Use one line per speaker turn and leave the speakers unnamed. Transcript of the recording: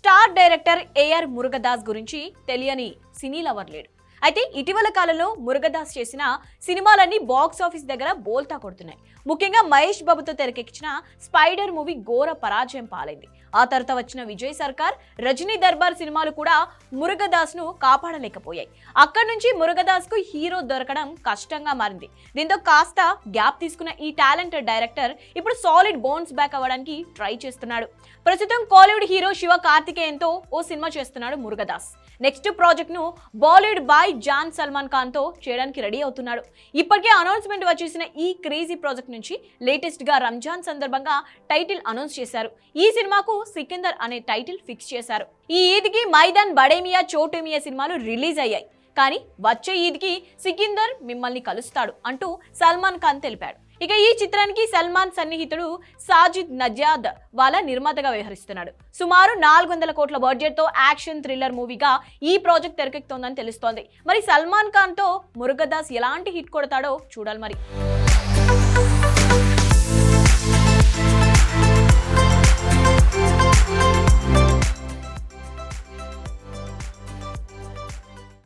Star director AR Murugadoss గురించి తెలియని సినీ lover లేడు. అయితే ఇటీవల కాలంలో మురుగదాస్ చేసిన సినిమాలన్నీ బాక్స్ ఆఫీస్ దగ్గర బోల్తా కొడుతున్నాయి. ముఖ్యంగా మహేష్ బాబుతో తెరకెక్కించిన స్పైడర్ మూవీ ఘోర పరాజయం పాలైంది. ఆ తర్వాత వచ్చిన విజయ్ సర్కార్, రజనీ దర్బార్ సినిమాలు కూడా మురుగదాస్ ను కాపాడలేకపోయాయి. అక్కడి నుంచి మురుగదాస్ కు హీరో దొరకడం కష్టంగా మారింది. దీంతో కాస్త గ్యాప్ తీసుకున్న ఈ టాలెంటెడ్ డైరెక్టర్ ఇప్పుడు సాలిడ్ బౌన్స్ బ్యాక్ అవ్వడానికి ట్రై చేస్తున్నాడు. ప్రస్తుతం కాలీవుడ్ హీరో శివ కార్తికేయన్తో ఓ సినిమా చేస్తున్నాడు మురుగదాస్. నెక్స్ట్ ప్రాజెక్ట్ ను బాలీవుడ్ బాయ్ జాన్ సల్మాన్ ఖాన్ తో చేయడానికి రెడీ అవుతున్నాడు. ఇప్పటికే అనౌన్స్మెంట్ వచ్చేసిన ఈ క్రేజీ ప్రాజెక్ట్ నుంచి లేటెస్ట్ గా రంజాన్ సందర్భంగా టైటిల్ అనౌన్స్ చేశారు. ఈ సినిమాకు సికిందర్ అనే టైటిల్ ఫిక్స్ చేశారు. ఈ ఈద్కి మైదాన్ బడేమియా చోటేమియా సినిమాలు రిలీజ్ అయ్యాయి. కానీ వచ్చే ఈద్కి సికిందర్ మిమ్మల్ని కలుస్తాడు అంటూ సల్మాన్ ఖాన్ తెలిపాడు. ఇక ఈ చిత్రానికి సల్మాన్ సన్నిహితుడు సాజిద్ నజాద్ వాళ్ళ నిర్మాతగా వ్యవహరిస్తున్నాడు. సుమారు 400 కోట్ల బడ్జెట్ తో యాక్షన్ థ్రిల్లర్ మూవీగా ఈ ప్రాజెక్ట్ తెరకెక్కుతోందని తెలుస్తోంది. మరి సల్మాన్ ఖాన్ తో మురుగదాస్ ఎలాంటి హిట్ కొడతాడో చూడాలి మరి.